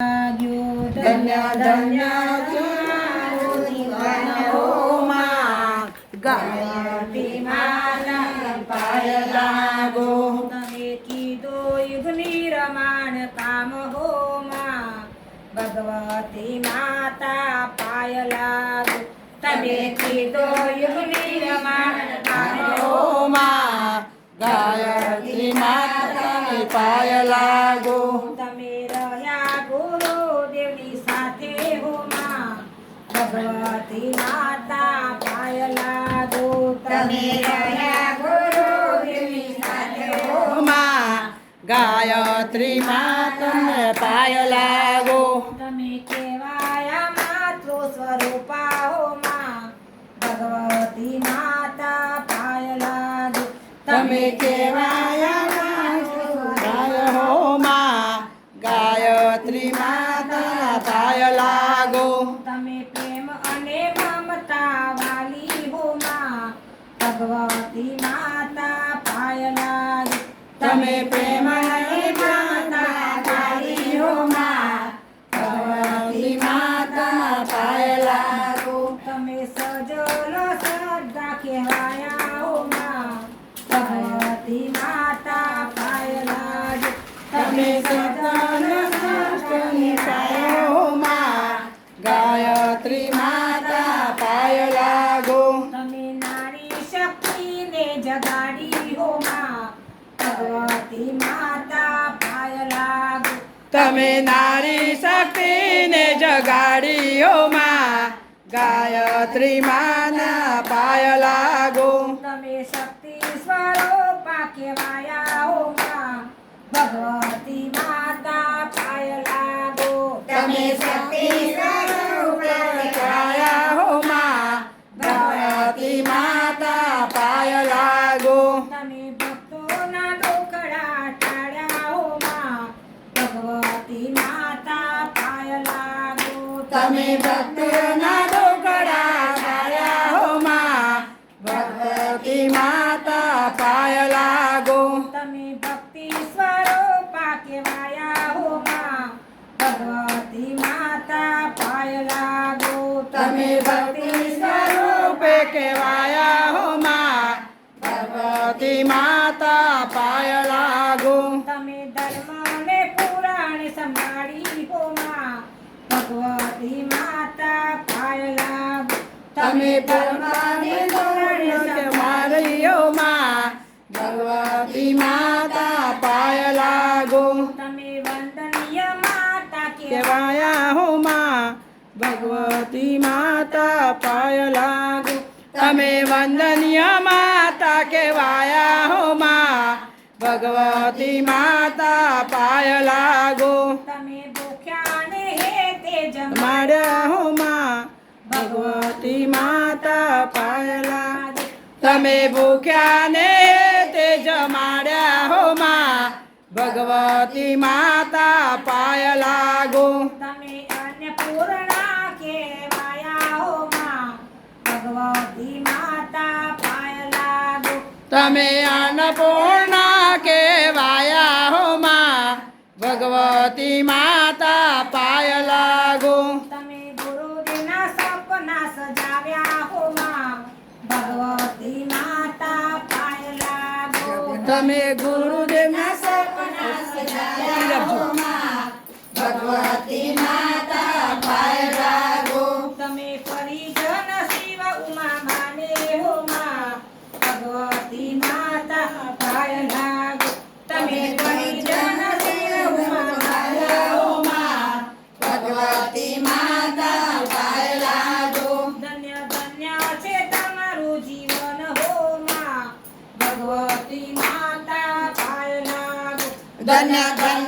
ધન્ય ધન્ય તમારું જીવન હો માં, ગાયત્રી માના પાય લાગો. તમે કીધો યુગની રમાણ કામ હો માં, ભગવતી માતા પાય લાગો. તમે કીધો યુગની રમાણ કામ હો માં, ગાયત્રી માતાને પાય લાગો. તમે રહ્યા ગુરુદેવની સાથે હો માં, ભગવતી માતા પાય લાગો. તમે રહ્યા ગુરુદેવની સાથે હો માં, ગાયત્રી માતાને પાય લાગો. તમે કેવાયા માતૃ સ્વરૂપા હો માં, ભગવતી માતા પાય લાગો. તમે કેવાયા ગાય હો માં, ગાયત્રી માતા પાય લાગો. તમે પ્રેમ અને મમતા વાલી હો માં, ભગવતી માતા પાય લાગો. તમે પ્રેમ અને મમતા વાલી હો માં, ભગવતી માતા પાય લાગો. તમે સજલ શ્રદ્ધા કહેવાયા હો માં, ભગવતી માતા પાય લાગો. તમે સતન સૃષ્ટિની પાય હો માં, ગાયત્રી માતા પાય લાગો. તમે નારી શક્તિને જગાડી હો માં, ભગવતી માતા પાય લાગો. તમે નારી શક્તિને જગાડી હો માં, ગાયત્રી માના પાય લાગો. તમે શક્તિ સ્વરૂપા કહેવાયા હો માં, ભગવતી માતા પાય લાગો. તમે શક્તિ સ્વરૂપે કહેવાયા હો માં, ભગવતી માતા પાય લાગો. તમે ભક્તોના દુખડા ટાળ્યા હો માં, ભગવતી માતા પાય લાગો. તમે ભક્તોના દુખડા ટાળ્યા હો માં, ભગવતી માતા પાય લાગો. તમે ભક્તિ સ્વરૂપા કહેવાયા હો માં, ભગવતી માતા પાય લાગો. તમે ભક્તિ સ્વરૂપે કહેવાયા હો માં, ભગવતી માતા પાય લાગો. તમે ધર્મ ને પુરાણ સંભાળી હો માં, ભગવતી માતા પાય લાગો. તમે પરમાને પુરાણ મારી હો માં, ભગવતી માતા પાય લાગો. તમે વંદનીય માતા કહેવાયા હો માં, ભગવતી માતા પાય લાગો. તમે વંદનીય માતા કહેવાયા હો માં, ભગવતી માતા પાય લાગો. તમે ભૂખ્યા ને હેતે જમાડ્યા માર્યા હો માં, ભગવતી માતા પાય લાગો. તમે ભૂખ્યા ને તે જમાડ્યા હો માં, ભગવતી માતા પાય લાગો. તમે અન્નપૂર્ણા કહેવાયા હો માં, ભગવતી માતા પાય લાગો. તમે અન્નપૂર્ણા કહેવાયા હો માં, ભગવતી માતા પાય લાગો. તમે ગુરુદેવના સપના સજાવ્યા હો માં, ભગવતી માતા પાય લાગો. તમે ગુરુદેવના સપના સજાવ્યા હો માં, ભગવતી માતા પાય લાગો. તમે પરિજન શિવ ઉમા માને હો માં, ભગવતી માતા પાય લાગો. તમે પરિજન શિવ ઉમા માને હો માં, ભગવતી માતા પાય લાગો. ધન્ય ધન્ય છે તમારું જીવન હો માં, ભગવતી માતા પાય લાગો. ધન્ય ધન્ય